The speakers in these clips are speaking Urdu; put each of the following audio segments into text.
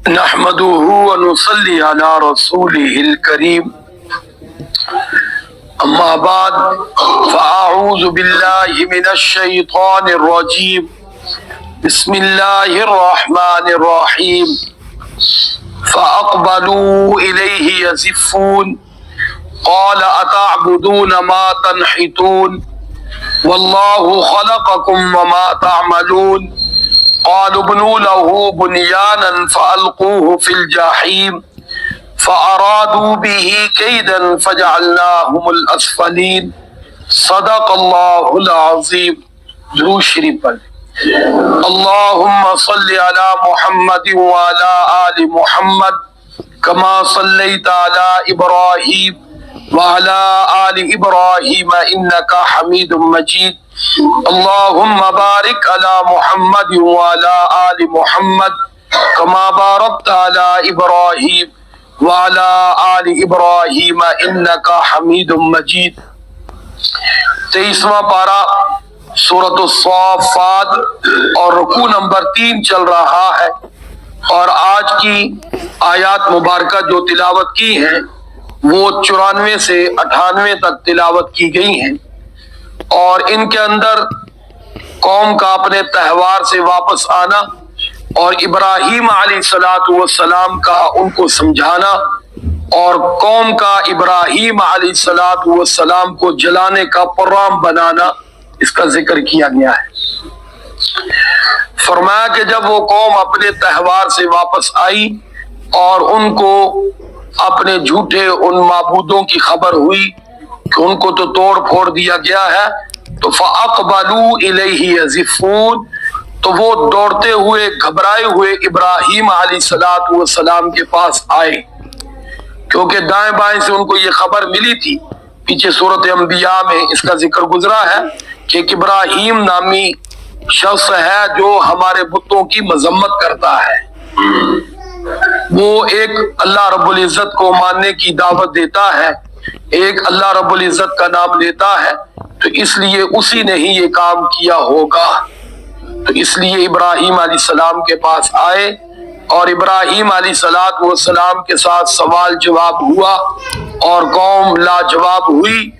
نحمده ونصلي على رسوله الكريم اما بعد فاعوذ بالله من الشيطان الرجيم بسم الله الرحمن الرحيم فاقبلوا اليه يزفون قال اتعبدون ما تنحتون والله خلقكم وما تعملون قالوا ابنوا له بنيانا فألقوه في الجحيم فأرادوا به كيدا فجعلناهم الأسفلين صدق الله العظيم. درود شریف پڑھ. اللهم صل على محمد وعلى آل محمد كما صليت على إبراهيم وعلى آل إبراهيم إنك حميد مجيد. اللهم بارك على محمد وعلى آل محمد كما باركت على إبراهيم وعلى آل إبراهيم إنك حميد مجيد. 23واں پارہ سورۃ الصافات اور رکوع نمبر 3 چل رہا ہے، اور آج کی آیات مبارکہ جو تلاوت کی ہیں وہ 94 سے 98 تک تلاوت کی گئی ہیں، اور ان کے اندر قوم کا اپنے تہوار سے واپس آنا اور ابراہیم علیہ السلام کا ان کو سمجھانا اور قوم کا ابراہیم علیہ السلام کو جلانے کا پروگرام بنانا، اس کا ذکر کیا گیا ہے۔ فرمایا کہ جب وہ قوم اپنے تہوار سے واپس آئی اور ان کو اپنے جھوٹے ان معبودوں کی خبر ہوئی کہ ان کو تو توڑ پھوڑ دیا گیا ہے، تو فَأَقْبَلُوا إِلَيْهِ يَزِفُّونَ، تو وہ دوڑتے ہوئے گھبرائے ہوئے ابراہیم علیہ السلام کے پاس آئے، کیونکہ دائیں بائیں سے ان کو یہ خبر ملی تھی۔ پیچھے سورۃ انبیاء میں اس کا ذکر گزرا ہے کہ ایک ابراہیم نامی شخص ہے جو ہمارے بتوں کی مذمت کرتا ہے، وہ ایک اللہ رب العزت کو ماننے کی دعوت دیتا ہے، ایک اللہ رب العزت کا نام لیتا ہے، تو اس لیے اسی نے ہی یہ کام کیا ہوگا۔ تو اس لیے ابراہیم علیہ السلام کے پاس آئے اور ابراہیم علیہ السلام کے ساتھ سوال جواب ہوا اور قوم لاجواب ہوئی،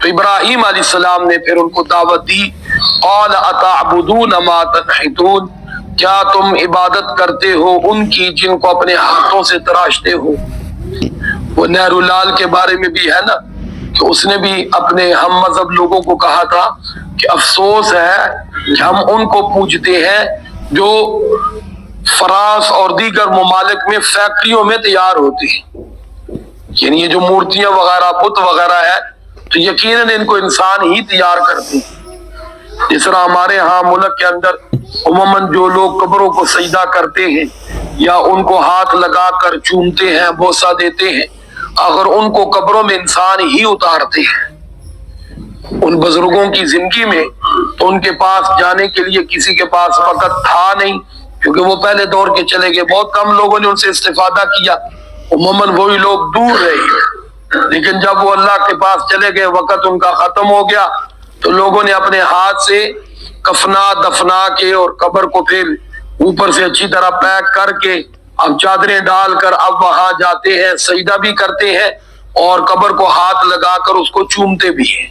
تو ابراہیم علیہ السلام نے پھر ان کو دعوت دی، قال اتعبدون ما تنحتون، کیا تم عبادت کرتے ہو ان کی جن کو اپنے ہاتھوں سے تراشتے ہو۔ وہ نہرو لال کے بارے میں بھی ہے نا کہ اس نے بھی اپنے ہم مذہب لوگوں کو کہا تھا کہ افسوس ہے کہ ہم ان کو پوجتے ہیں جو فرانس اور دیگر ممالک میں فیکٹریوں میں تیار ہوتے ہیں، یعنی یہ جو مورتیاں وغیرہ بت وغیرہ ہے تو یقیناً ان کو انسان ہی تیار کرتے ہیں۔ جس طرح ہمارے ہاں ملک کے اندر عموماً جو لوگ قبروں کو سجدہ کرتے ہیں یا ان کو ہاتھ لگا کر چومتے ہیں، بوسہ دیتے ہیں، اگر ان کو قبروں میں انسان ہی اتارتے ہیں ان بزرگوں کی زندگی میں، تو ان کے پاس جانے کے لیے کسی کے پاس وقت تھا نہیں، کیونکہ وہ پہلے دور کے چلے گئے، بہت کم لوگوں نے ان سے استفادہ کیا، عموماً وہی لوگ دور رہے۔ لیکن جب وہ اللہ کے پاس چلے گئے، وقت ان کا ختم ہو گیا، تو لوگوں نے اپنے ہاتھ سے کفنا دفنا کے اور قبر کو پھر اوپر سے اچھی طرح پیک کر کے اب چادریں ڈال کر اب وہاں جاتے ہیں، سجدہ بھی کرتے ہیں اور قبر کو ہاتھ لگا کر اس کو چومتے بھی ہیں۔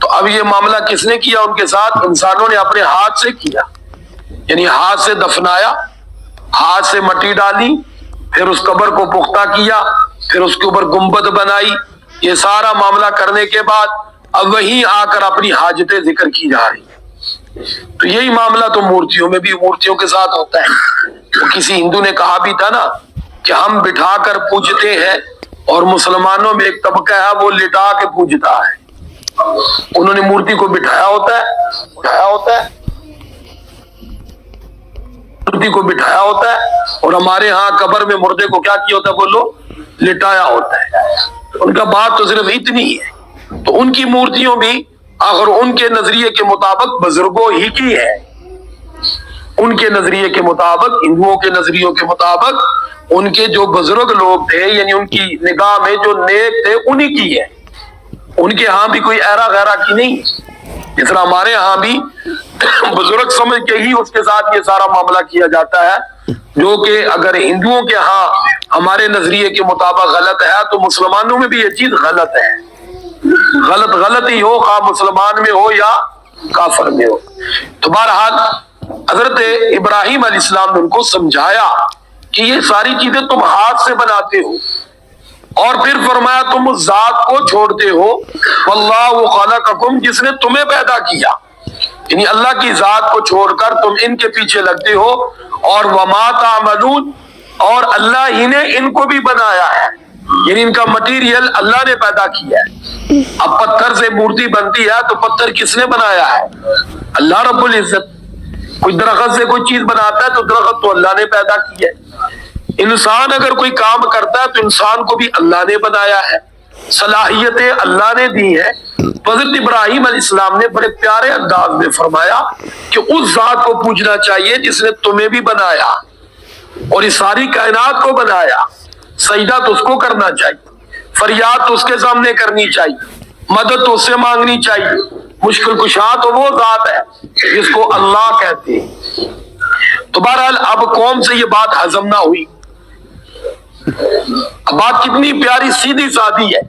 تو اب یہ معاملہ کس نے کیا ان کے ساتھ؟ انسانوں نے اپنے ہاتھ سے کیا، یعنی ہاتھ سے دفنایا، ہاتھ سے مٹی ڈالی، پھر اس قبر کو پختہ کیا، پھر اس کے اوپر گنبد بنائی، یہ سارا معاملہ کرنے کے بعد اب وہیں آ کر اپنی حاجتیں ذکر کی جا رہی۔ تو یہی معاملہ تو مورتیوں میں بھی مورتیوں کے ساتھ ہوتا ہے۔ تو کسی ہندو نے کہا بھی تھا نا کہ ہم بٹھا کر پوجتے ہیں، اور مسلمانوں میں ایک طبقہ ہے وہ لٹا کے پوجتا ہے، انہوں نے مورتی کو بٹھایا ہوتا ہے مورتی کو بٹھایا ہوتا ہے، اور ہمارے ہاں قبر میں مردے کو کیا کیا ہوتا ہے بولو؟ لٹایا ہوتا ہے۔ ان کا بات تو صرف اتنی ہے۔ تو ان کی مورتیوں بھی اگر ان کے نظریے کے مطابق بزرگوں ہی کی ہے، ان کے نظریے کے مطابق، ہندوؤں کے نظریوں کے مطابق، ان کے جو بزرگ لوگ تھے یعنی ان کی نگاہ میں جو نیک تھے انہی کی ہے، ان کے ہاں بھی کوئی ایرا غیرہ کی نہیں۔ جس طرح ہمارے ہاں بھی بزرگ سمجھ کے ہی اس کے ساتھ یہ سارا معاملہ کیا جاتا ہے، جو کہ اگر ہندوؤں کے ہاں ہمارے نظریے کے مطابق غلط ہے تو مسلمانوں میں بھی یہ چیز غلط ہے. غلط ہی ہو، خواہ مسلمان میں ہو یا کافر میں ہو. تو بہرحال حضرت ابراہیم علیہ السلام نے ان کو سمجھایا کہ یہ ساری چیزیں تم ہاتھ سے بناتے ہو، اور پھر فرمایا تم اس ذات کو چھوڑتے ہو واللہ خلقکم، جس نے تمہیں پیدا کیا. یعنی اللہ کی ذات کو چھوڑ کر تم ان کے پیچھے لگتے ہو، اور وما تعملون، اور اللہ ہی نے ان کو بھی بنایا ہے، یعنی ان کا مٹیریل اللہ نے پیدا کیا ہے. اب پتھر سے مورتی بنتی ہے تو پتھر کس نے بنایا ہے؟ اللہ رب العزت. کوئی درخت سے کوئی چیز بناتا ہے تو درخت تو اللہ نے پیدا کی ہے. انسان اگر کوئی کام کرتا ہے تو انسان کو بھی اللہ نے بنایا ہے، صلاحیتیں اللہ نے دی ہے. حضرت ابراہیم علیہ السلام نے بڑے پیارے انداز میں فرمایا کہ اس ذات کو پوجنا چاہیے جس نے تمہیں بھی بنایا اور اس ساری کائنات کو بنایا. سجدہ تو اس کو کرنا چاہیے، فریاد تو اس کے سامنے کرنی چاہیے، مدد تو اس سے مانگنی چاہیے. مشکل کشا تو وہ ذات ہے جس کو اللہ کہتے ہیں. تو بہرحال اب قوم سے یہ بات ہضم نہ ہوئی. اب بات کتنی پیاری سیدھی سادی ہے،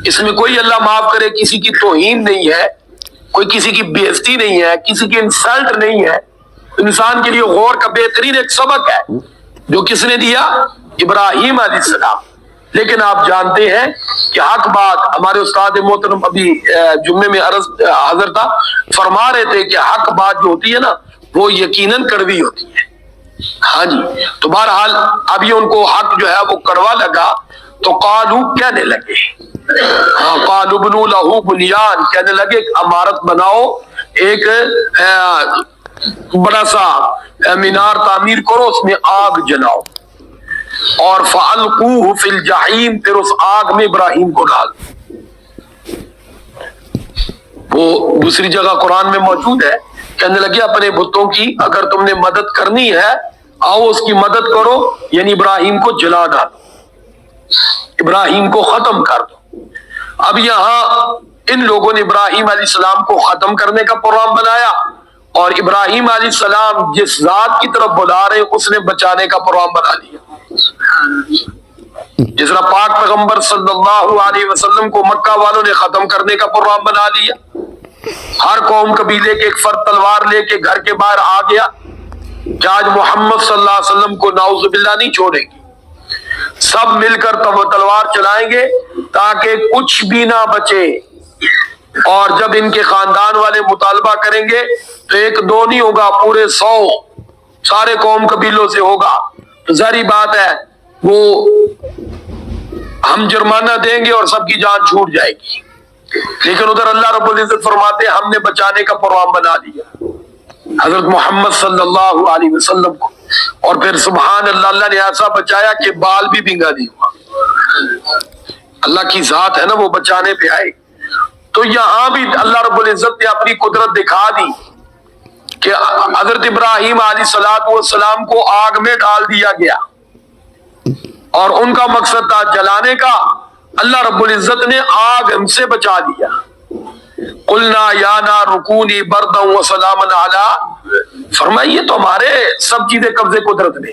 اس میں کوئی اللہ معاف کرے کسی کی توہین نہیں ہے، کوئی کسی کی بے عزتی نہیں ہے، کسی کی انسلٹ نہیں ہے. انسان کے لیے غور کا بہترین ایک سبق ہے جو کس نے دیا؟ ابراہیم علیہ السلام. لیکن آپ جانتے ہیں کہ حق بات ہمارے استاد محترم ابھی جمعے میں حضرت فرما رہے تھے کہ حق بات جو ہوتی ہے نا وہ یقیناً کڑوی ہوتی ہے. ہاں جی. تو بہرحال اب یہ ان کو حق جو ہے وہ کڑوا لگا تو قالو کہنے لگے، ہاں قالو بنو لہو بنیان، کہنے لگے ایک عمارت بناؤ، ایک بڑا سا مینار تعمیر کرو، اس میں آگ جلاؤ، اور فَأَلْقُوهُ فِي الْجَحِيمِ، پھر اس آگ میں ابراہیم کو ڈال. وہ دوسری جگہ قرآن میں موجود ہے، کہنے لگے اپنے بتوں کی اگر تم نے مدد کرنی ہے آؤ اس کی مدد کرو، یعنی ابراہیم کو جلا ڈالو، ابراہیم کو ختم کر دو. اب یہاں ان لوگوں نے ابراہیم علیہ السلام کو ختم کرنے کا پروگرام بنایا، اور ابراہیم علیہ السلام جس ذات کی طرف بلا رہے اس نے بچانے کا پروگرام بنا لیا. جس طرح پاک پیغمبر صلی اللہ علیہ وسلم کو مکہ والوں نے ختم کرنے کا پروگرام بنا لیا. ہر قوم قبیلے کے ایک فرد تلوار لے کے گھر کے باہر آ گیا کہ آج محمد صلی اللہ علیہ وسلم کو نعوذ باللہ نہیں چھوڑیں گے، سب مل کر تلوار چلائیں گے تاکہ کچھ بھی نہ بچے. اور جب ان کے خاندان والے مطالبہ کریں گے تو ایک دو نہیں ہوگا، پورے 100 سارے قوم قبیلوں سے ہوگا. تو ظاہری بات ہے وہ ہم جرمانہ دیں گے اور سب کی جان چھوٹ جائے گی. لیکن ادھر اللہ رب العزت فرماتے ہیں ہم نے بچانے کا پروگرام بنا لیا حضرت محمد صلی اللہ علیہ وسلم کو، اور پھر سبحان اللہ اللہ نے ایسا بچایا کہ بال بھی بھینگا نہیں ہوا. اللہ کی ذات ہے نا، وہ بچانے پہ آئے. تو یہاں بھی اللہ رب العزت نے اپنی قدرت دکھا دی کہ حضرت ابراہیم علیہ السلام کو آگ میں ڈال دیا گیا اور ان کا مقصد تھا جلانے کا. اللہ رب العزت نے آگ ہم سے بچا دیا. قلنا یا نار کونی بردا وسلاما علی، فرمائیے تو ہمارے سب چیزیں قبضے قدرت میں.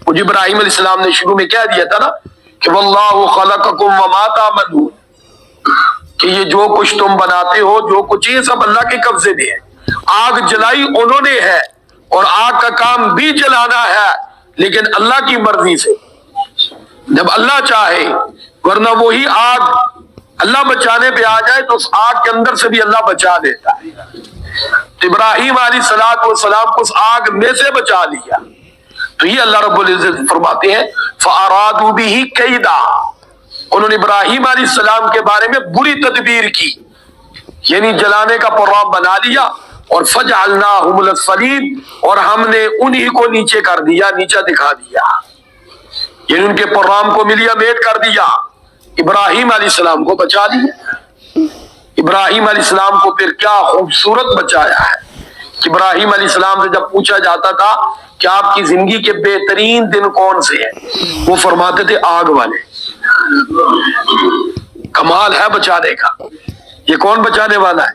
مجھے ابراہیم علیہ السلام نے شروع میں کہہ دیا تھا نا کہ واللہ خلقکم وما تعملون، کہ یہ جو کچھ تم بناتے ہو، جو کچھ یہ سب اللہ کے قبضے میں ہے. آگ جلائی انہوں نے ہے اور آگ کا کام بھی جلانا ہے، لیکن اللہ کی مرضی سے، جب اللہ چاہے. ورنہ وہی آگ اللہ بچانے پہ آ جائے تو اس آگ کے اندر سے بھی اللہ بچا دیتا ہے. ابراہیم علیہ السلام کو اس آگ میں سے بچا لیا. تو یہ اللہ رب العزت فرماتے ہیں فَأَرَادُوا بِهِ كَيْدًا، انہوں نے ابراہیم علیہ السلام کے بارے میں بری تدبیر کی، یعنی جلانے کا پروگرام بنا لیا. اور فَجْعَلْنَاهُمُ الْأَسْفَلِينَ، اور ہم نے انہی کو نیچے کر دیا، نیچا دکھا دیا، یعنی ان کے پروگرام کو ملیا میٹ کر دیا. ابراہیم علیہ السلام کو بچا دیا. ابراہیم علیہ السلام کو پھر کیا خوبصورت بچایا ہے کہ ابراہیم علیہ السلام سے جب پوچھا جاتا تھا کہ آپ کی زندگی کے بہترین دن کون سے ہیں، وہ فرماتے تھے آگ والے. کمال ہے بچانے کا. یہ کون بچانے والا ہے؟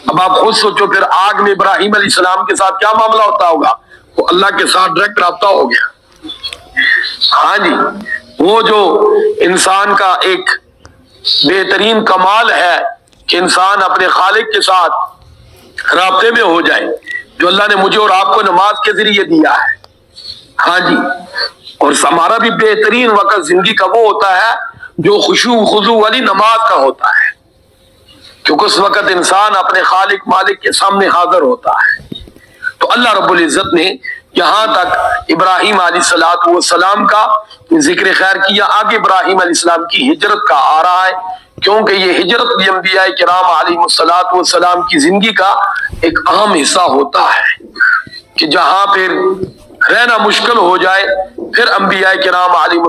اب آپ خود سوچو پھر آگ میں ابراہیم علیہ السلام کے ساتھ کیا معاملہ ہوتا ہوگا. وہ اللہ کے ساتھ ڈائریکٹ رابطہ ہو گیا۔ ہاں جی، وہ جو انسان کا ایک بہترین کمال ہے کہ انسان اپنے خالق کے ساتھ رابطے میں ہو جائے، جو اللہ نے مجھے اور آپ کو نماز کے ذریعے دیا ہے۔ ہاں جی، اور ہمارا بھی بہترین وقت زندگی کا وہ ہوتا ہے جو خشوع خضوع والی نماز کا ہوتا ہے، کیونکہ اس وقت انسان اپنے خالق مالک کے سامنے حاضر ہوتا ہے۔ تو اللہ رب العزت نے یہاں تک ابراہیم علیہ السلام کا ذکر خیر کیا، آگے ابراہیم علیہ السلام کی ہجرت کا آ رہا ہے، کیونکہ یہ ہجرت بھی انبیاء کرام علیہ السلام کی زندگی کا ایک اہم حصہ ہوتا ہے، کہ جہاں پھر رہنا مشکل ہو جائے پھر انبیاء کرام علیہ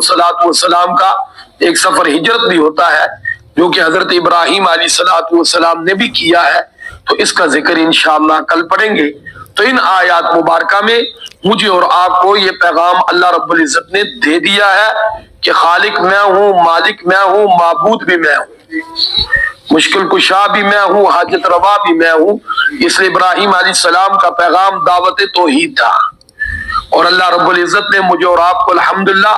السلام کا ایک سفر ہجرت بھی ہوتا ہے، جو کہ حضرت ابراہیم علیہ السلام نے بھی کیا ہے۔ تو اس کا ذکر انشاءاللہ کل پڑھیں گے۔ تو ان آیات مبارکہ میں مجھے اور آپ کو یہ پیغام اللہ رب العزت نے دے دیا ہے کہ خالق میں ہوں، مالک میں ہوں، معبود بھی میں ہوں، مشکل کشا بھی میں ہوں، حاجت روا بھی میں ہوں۔ اس لیے ابراہیم علیہ السلام کا پیغام دعوت توحید تھا، اور اللہ رب العزت نے مجھے اور آپ کو الحمدللہ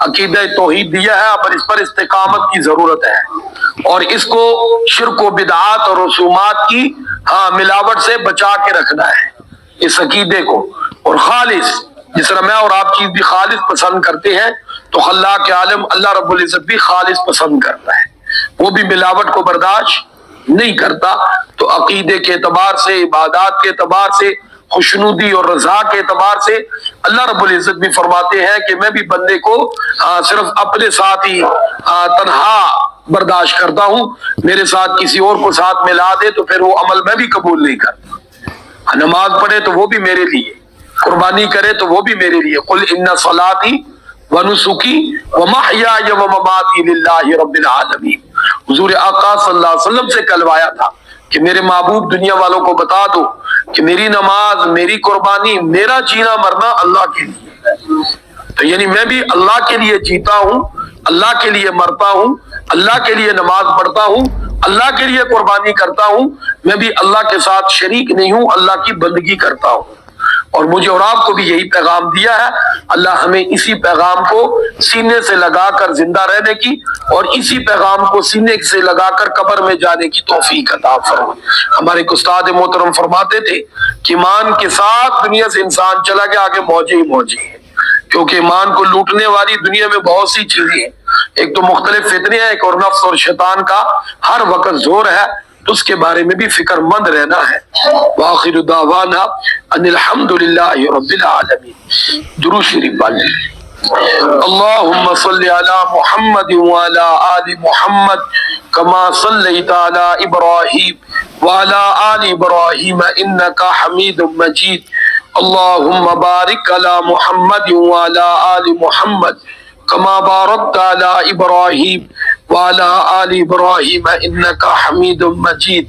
عقیدہ توحید دیا ہے، پر اس پر استقامت کی ضرورت ہے، اور اس کو شرک و بدعات اور رسومات کی ملاوٹ سے بچا کے رکھنا ہے اس عقیدے کو، اور خالص، جس طرح میں اور آپ چیز بھی خالص پسند کرتے ہیں تو خلاق عالم اللہ رب العزت بھی خالص پسند کرتا ہے، وہ بھی ملاوٹ کو برداشت نہیں کرتا۔ تو عقیدے کے اعتبار سے، عبادات کے اعتبار سے، خوشنودی اور رضا کے اعتبار سے اللہ رب العزت بھی فرماتے ہیں کہ میں بھی بندے کو صرف اپنے ساتھ ہی تنہا برداشت کرتا ہوں، میرے ساتھ کسی اور کو ساتھ ملا دے تو پھر وہ عمل میں بھی قبول نہیں کرتا۔ نماز پڑھے تو وہ بھی میرے لیے، قربانی کرے تو وہ بھی میرے لیے، قل ان صلاتی ونسکی ومحیای ومماتی للہ رب العالمین۔ حضور آقا صلی اللہ علیہ وسلم سے کہلوایا تھا کہ میرے محبوب دنیا والوں کو بتا دو کہ میری نماز، میری قربانی، میرا جینا مرنا اللہ کے لیے، تو یعنی میں بھی اللہ کے لیے جیتا ہوں، اللہ کے لیے مرتا ہوں، اللہ کے لیے نماز پڑھتا ہوں، اللہ کے لیے قربانی کرتا ہوں، میں بھی اللہ کے ساتھ شریک نہیں ہوں، اللہ کی بندگی کرتا ہوں۔ اور مجھے اور آپ کو بھی یہی پیغام دیا ہے، اللہ ہمیں اسی پیغام کو سینے سے لگا کر زندہ رہنے کی اور اسی پیغام کو سینے سے لگا کر قبر میں جانے کی توفیق عطا فرمائے۔ ہمارے استاد محترم فرماتے تھے کہ ایمان کے ساتھ دنیا سے انسان چلا گیا، آگے موجے ہی موجے ہیں، کیونکہ ایمان کو لوٹنے والی دنیا میں بہت سی چیزیں ہیں، ایک تو مختلف فتنے ہیں، ایک اور نفس اور شیطان کا ہر وقت زور ہے، تو اس کے بارے میں بھی فکر مند رہنا ہے۔ وآخر دعوانا ان الحمدللہ رب العالمین۔ درود شریف پڑھیں۔ اللہم صلی علی محمد وعلی آل محمد کما صلیت علی ابراہیم وعلی آل ابراہیم انکا حمید مجید۔ اللہم بارک علی محمد وعلی آل محمد کما بارکت علی ابراہیم وعلی آل ابراہیم انکا حمید مجید۔